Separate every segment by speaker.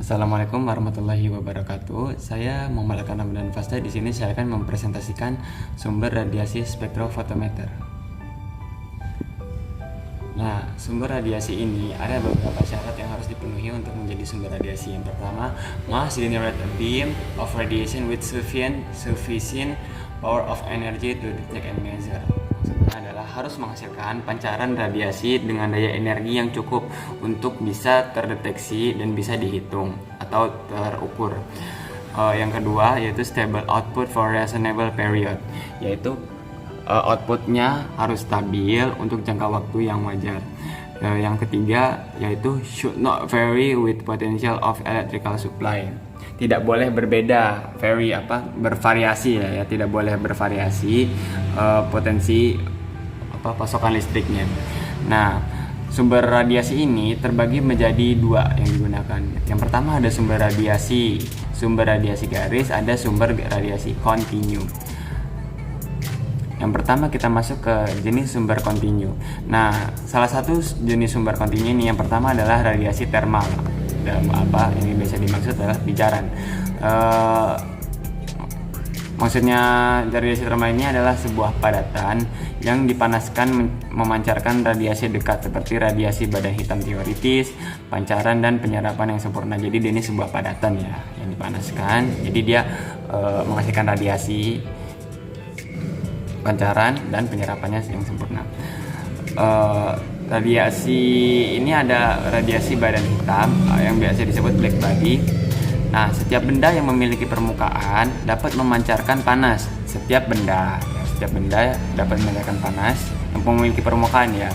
Speaker 1: Assalamualaikum warahmatullahi wabarakatuh. Saya Muhammad Alkan Ramadan Fasta. Di sini saya akan mempresentasikan sumber radiasi spektrofotometer. Nah, sumber radiasi ini ada beberapa syarat yang harus dipenuhi untuk menjadi sumber radiasi. Yang pertama, must generate a beam of radiation with sufficient power of energy to detect and measure. Maksudnya adalah harus menghasilkan pancaran radiasi dengan daya energi yang cukup untuk bisa terdeteksi dan bisa dihitung atau terukur. Yang kedua yaitu stable output for reasonable period, yaitu outputnya harus stabil untuk jangka waktu yang wajar. Yang ketiga yaitu should not vary with potential of electrical supply. Tidak boleh berbeda, bervariasi ya, tidak boleh bervariasi potensi pasokan listriknya. Nah, sumber radiasi ini terbagi menjadi dua yang digunakan. Yang pertama ada sumber radiasi garis, ada sumber radiasi kontinu. Yang pertama kita masuk ke jenis sumber kontinu. Nah, salah satu jenis sumber kontinu ini yang pertama adalah radiasi termal. Ini biasa dimaksud adalah pijaran. Maksudnya radiasi termal ini adalah sebuah padatan yang dipanaskan memancarkan radiasi dekat seperti radiasi badan hitam teoritis, pancaran dan penyerapan yang sempurna. Jadi ini sebuah padatan ya yang dipanaskan. Jadi dia menghasilkan radiasi, pancaran dan penyerapannya yang sempurna. Radiasi ini ada radiasi badan hitam yang biasa disebut black body. Nah, setiap benda yang memiliki permukaan dapat memancarkan panas. Setiap benda dapat memancarkan panas yang memiliki permukaan ya,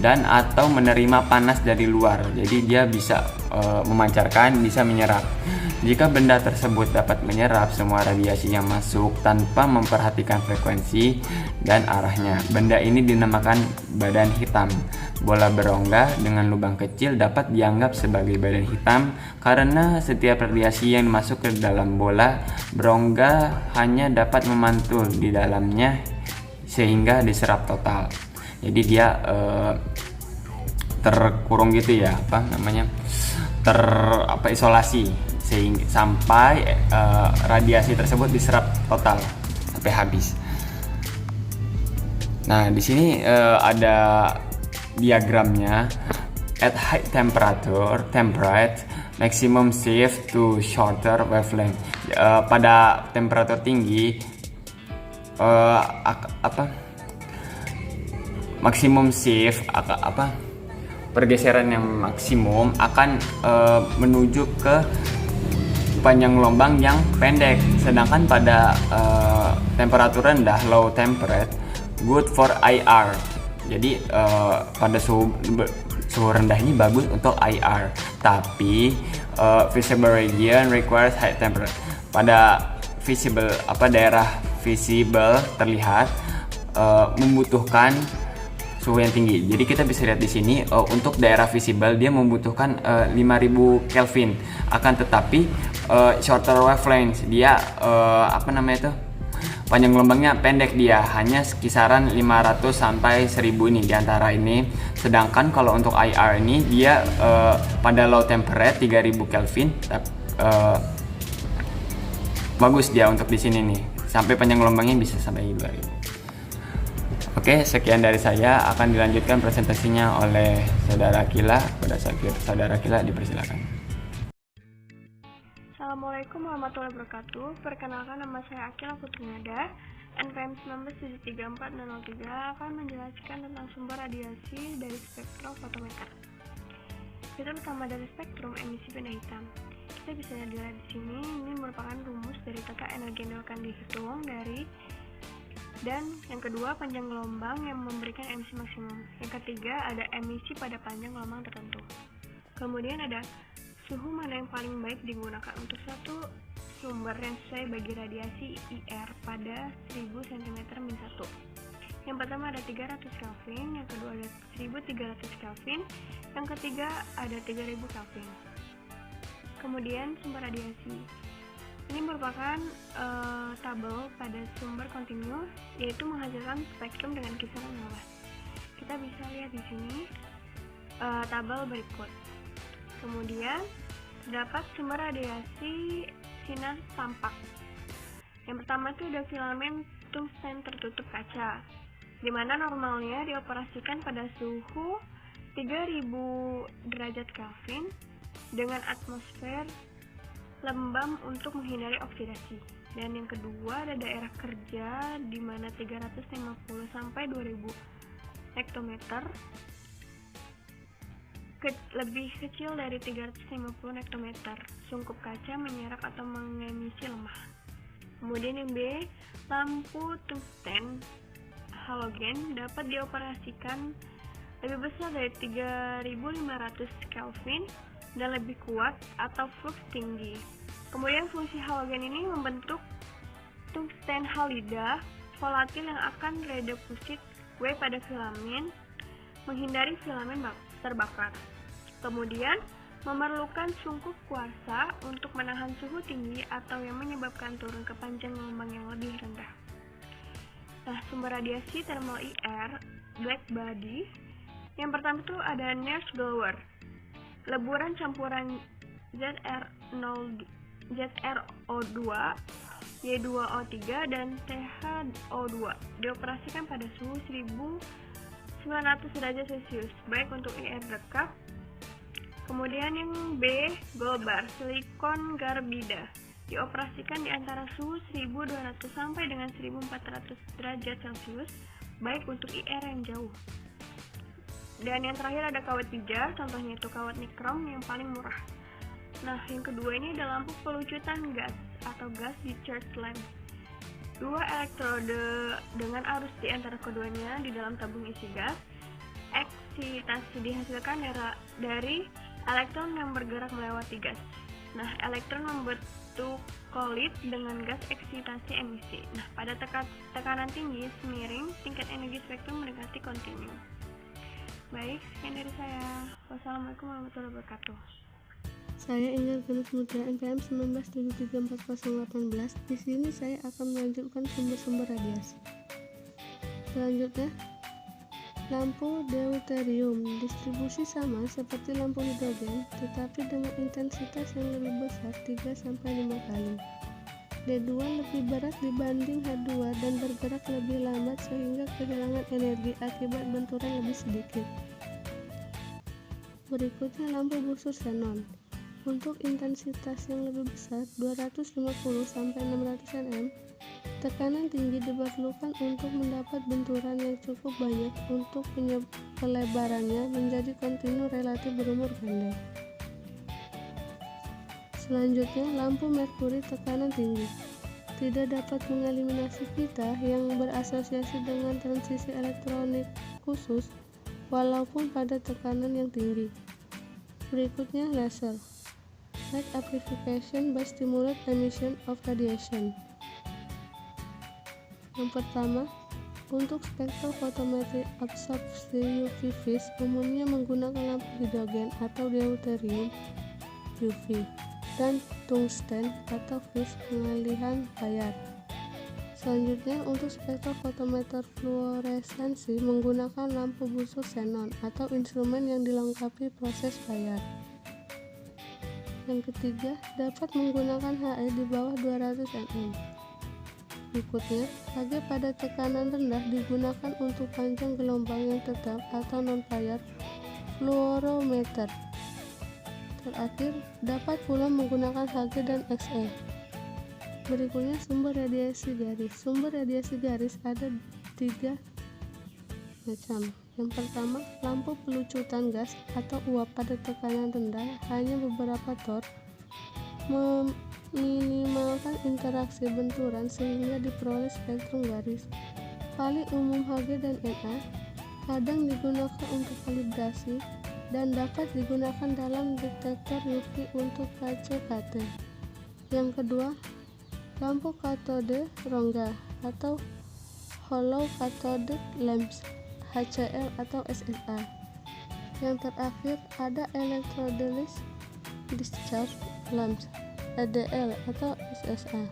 Speaker 1: dan atau menerima panas dari luar. Jadi dia bisa memancarkan, bisa menyerap. Jika benda tersebut dapat menyerap semua radiasi yang masuk tanpa memperhatikan frekuensi dan arahnya, benda ini dinamakan badan hitam. Bola berongga dengan lubang kecil dapat dianggap sebagai badan hitam karena setiap radiasi yang masuk ke dalam bola berongga hanya dapat memantul di dalamnya sehingga diserap total. Jadi dia terkurung gitu ya, isolasi sehingga sampai radiasi tersebut diserap total sampai habis. Nah, di sini ada diagramnya. At high temperate maximum shift to shorter wavelength. Pada temperatur tinggi maksimum shift pergeseran yang maksimum akan menuju ke panjang gelombang yang pendek, sedangkan pada temperatur rendah low temperate good for IR. Jadi pada suhu rendah ini bagus untuk IR, tapi visible region requires high temperature. Pada daerah visible terlihat membutuhkan suhu yang tinggi. Jadi kita bisa lihat di sini untuk daerah visible dia membutuhkan 5000 Kelvin. Akan tetapi shorter wavelength dia panjang gelombangnya pendek, dia hanya kisaran 500 sampai 1000 ini di antara ini. Sedangkan kalau untuk IR ini dia pada low temperate 3000 Kelvin bagus dia untuk di sini nih. Sampai panjang gelombangnya bisa sampai 2000. Oke, sekian dari saya. Akan dilanjutkan presentasinya oleh Saudara Kila. Pada Saudara Kila dipersilakan.
Speaker 2: Assalamualaikum warahmatullahi wabarakatuh. Perkenalkan, nama saya Akila Putrinada. NPM 1973403 akan menjelaskan tentang sumber radiasi dari spektrofotometer. Fitur utama dari spektrum emisi benda hitam. Kita bisa lihat di sini, ini merupakan rumus dari tata energi yang akan dihitung dari. Dan yang kedua, panjang gelombang yang memberikan emisi maksimum. Yang ketiga, ada emisi pada panjang gelombang tertentu. Kemudian ada suhu mana yang paling baik digunakan untuk satu sumber yang sesuai bagi radiasi IR pada 1000 cm-1. Yang pertama ada 300 Kelvin, yang kedua ada 1300 Kelvin, yang ketiga ada 3000 Kelvin. Kemudian sumber radiasi. Ini merupakan tabel pada sumber kontinu, yaitu menghasilkan spektrum dengan kisaran yang luas. Kita bisa lihat di sini tabel berikut. Kemudian Terdapat sumber radiasi sinar tampak. Yang pertama itu ada filamen tungsten tertutup kaca, di mana normalnya dioperasikan pada suhu 3000 derajat Kelvin dengan atmosfer lembab untuk menghindari oksidasi. Dan yang kedua ada daerah kerja di mana 350 sampai 2000 hektometer, lebih kecil dari 350 hektometer. Sungkup kaca menyerap atau mengemisi lemah. Kemudian yang B, lampu tungsten halogen dapat dioperasikan lebih besar dari 3500 Kelvin dan lebih kuat atau flux tinggi. Kemudian fungsi halogen ini membentuk tungsten halida volatil yang akan redeposit pada filamen, menghindari filamen terbakar. Kemudian memerlukan sungkup kuarsa untuk menahan suhu tinggi atau yang menyebabkan turun ke panjang gelombang yang lebih rendah. Nah, sumber radiasi thermal IR black body yang pertama itu ada Nernst-Glower, leburan campuran ZrO2, Y2O3 dan THO2 dioperasikan pada suhu 1900 derajat Celcius, baik untuk IR dekat. Kemudian yang B, Goldbar, silikon karbida, dioperasikan di antara suhu 1200 sampai dengan 1400 derajat Celcius, baik untuk IR yang jauh. Dan yang terakhir ada kawat pijar, contohnya itu kawat nikrom yang paling murah. Nah, yang kedua ini ada lampu pelucutan gas atau gas discharge lamp. Dua elektrode dengan arus di antara keduanya di dalam tabung isi gas. Eksitasi dihasilkan dari elektron yang bergerak melewati gas. Nah, elektron membentuk kolit dengan gas eksitasi emisi. Nah, pada tekanan tinggi semiring, tingkat energi spektrum mendekati kontinu. Baik, sekian dari saya. Wassalamualaikum warahmatullahi wabarakatuh.
Speaker 3: Saya Ingat Gunus Muda NPM 19734018. Di sini saya akan melanjutkan sumber-sumber radiasi. Selanjutnya, lampu deuterium distribusi sama seperti lampu hidrogen, tetapi dengan intensitas yang lebih besar 3-5 kali. D2 lebih berat dibanding H2 dan bergerak lebih lambat sehingga kehilangan energi akibat benturan lebih sedikit. Berikutnya lampu busur xenon. Untuk intensitas yang lebih besar 250-600 nm, tekanan tinggi diperlukan untuk mendapat benturan yang cukup banyak untuk pelebarannya menjadi kontinu relatif berumur pendek. Selanjutnya, lampu merkuri tekanan tinggi. Tidak dapat mengeliminasi pita yang berasosiasi dengan transisi elektronik khusus walaupun pada tekanan yang tinggi. Berikutnya, laser. Light amplification by stimulate emission of radiation. Yang pertama, untuk spektrofotometri absorpsi UV vis umumnya menggunakan lampu hidrogen atau deuterium UV dan tungsten atau vis pengalihan layar. Selanjutnya, untuk spektrofotometer fluoresensi menggunakan lampu busur xenon atau instrumen yang dilengkapi proses layar. Yang ketiga, dapat menggunakan HE di bawah 200 nm. Berikutnya, HG pada tekanan rendah digunakan untuk panjang gelombang yang tetap atau non-fire fluorometer. Terakhir, dapat pula menggunakan HG dan XE. Berikutnya, sumber radiasi garis. Sumber radiasi garis ada 3 macam. Yang pertama, lampu pelucutan gas atau uap pada tekanan rendah hanya beberapa torr, meminimalkan interaksi benturan sehingga diperoleh spektrum garis. Paling umum Hg dan Na, kadang digunakan untuk kalibrasi dan dapat digunakan dalam detektor UV untuk KCKT. Yang kedua, lampu katode rongga atau hollow cathodic lamps HCl atau SSA. Yang terakhir ada electrolysis discharge lamps EDL atau SSA.